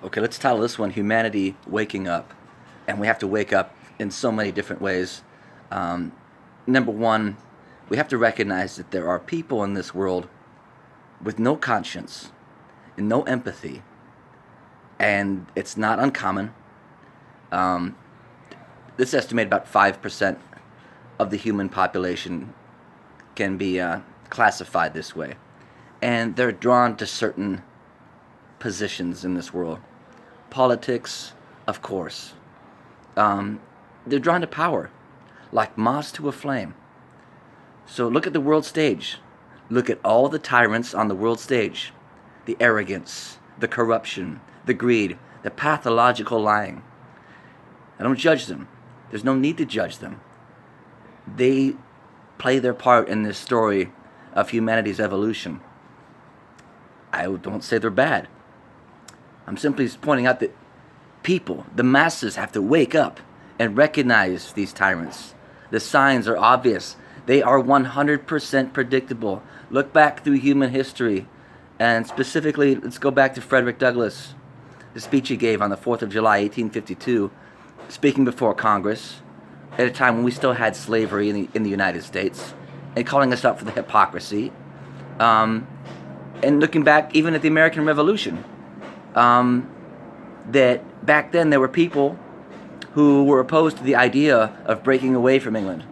Okay, let's title this one Humanity Waking Up. And we have to wake up in so many different ways. Um, Number one, we have to recognize that there are people in this world with no conscience and no empathy. And it's not uncommon. Um, this is estimated about 5% of the human population can be classified this way. And they're drawn to certain positions in this world. Politics, of course. They're drawn to power, like moths to a flame. So look at the world stage. Look at all the tyrants on the world stage. The arrogance, the corruption, the greed, the pathological lying. I don't judge them. There's no need to judge them. They play their part in this story of humanity's evolution. I don't say they're bad. I'm simply pointing out that people, the masses, have to wake up and recognize these tyrants. The signs are obvious. They are 100% predictable. Look back through human history, and specifically, let's go back to Frederick Douglass, the speech he gave on the 4th of July, 1852, speaking before Congress, at a time when we still had slavery in the United States, and calling us out for the hypocrisy. And looking back even at the American Revolution, that back then there were people who were opposed to the idea of breaking away from England.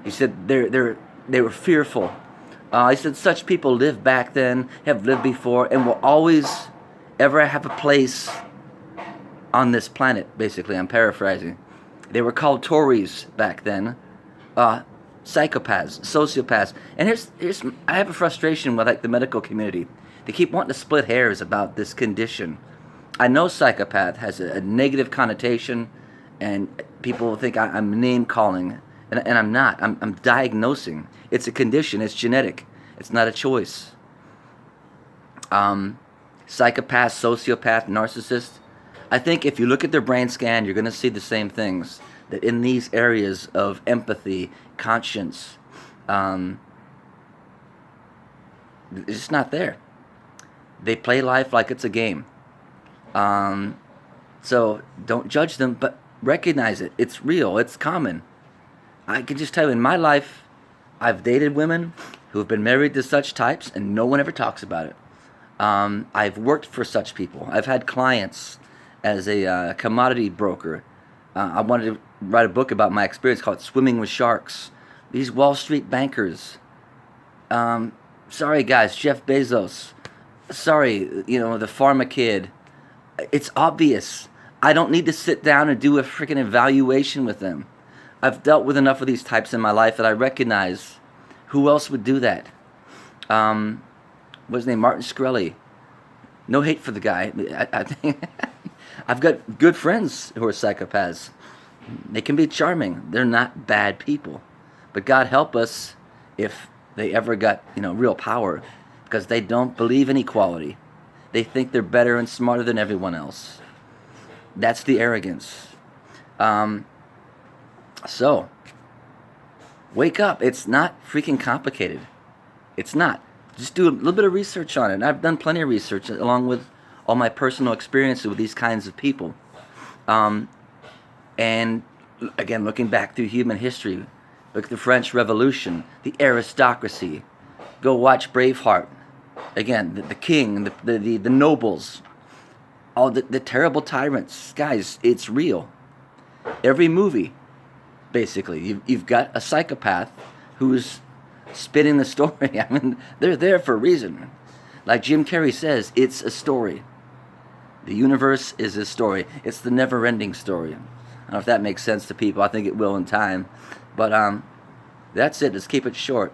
He said they were fearful. He said such people lived back then, have lived before, and will always ever have a place on this planet, basically. I'm paraphrasing. They were called Tories back then. Psychopaths, sociopaths. And here's I have a frustration with the medical community. They keep wanting to split hairs about this condition. I know psychopath has a negative connotation, and people will think I'm name calling, and I'm not. I'm diagnosing. It's a condition. It's genetic. It's not a choice. Psychopath, sociopath, narcissist. I think if you look at their brain scan, you're going to see the same things. That in these areas of empathy, conscience, it's just not there. They play life like it's a game. So don't judge them, but recognize it. It's real. It's common. I can just tell you, in my life, I've dated women who have been married to such types, and no one ever talks about it. I've worked for such people. I've had clients as a commodity broker. I wanted to write a book about my experience called Swimming with Sharks. These Wall Street bankers. Sorry, guys, Jeff Bezos. Sorry, the pharma kid. It's obvious. I don't need to sit down and do a freaking evaluation with them. I've dealt with enough of these types in my life that I recognize who else would do that. What's his name? Martin Shkreli. No hate for the guy. I think I've got good friends who are psychopaths. They can be charming. They're not bad people. But God help us if they ever got, real power, because they don't believe in equality. They think they're better and smarter than everyone else. That's the arrogance. So, wake up. It's not freaking complicated. It's not. Just do a little bit of research on it. And I've done plenty of research along with all my personal experiences with these kinds of people. And again, looking back through human history, look at the French Revolution, the aristocracy. Go watch Braveheart. Again, the king, the nobles, all the terrible tyrants. Guys, it's real. Every movie, basically, you've got a psychopath who's spinning the story. I mean, they're there for a reason. Like Jim Carrey says, it's a story. The universe is a story. It's the never-ending story. I don't know if that makes sense to people. I think it will in time. But that's it. Let's keep it short.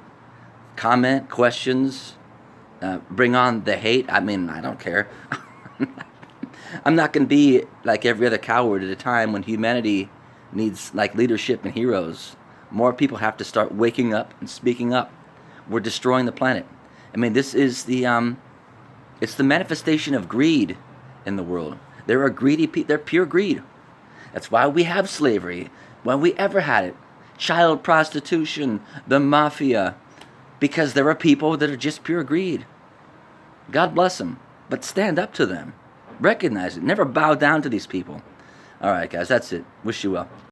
Comment, questions, bring on the hate. I mean, I don't care. I'm not going to be like every other coward at a time when humanity needs leadership and heroes. More people have to start waking up and speaking up. We're destroying the planet. I mean, this is it's the manifestation of greed in the world. There are greedy people. They're pure greed. That's why we have slavery. When we ever had it. Child prostitution, the mafia. Because there are people that are just pure greed. God bless them. But stand up to them. Recognize it. Never bow down to these people. All right, guys, that's it. Wish you well.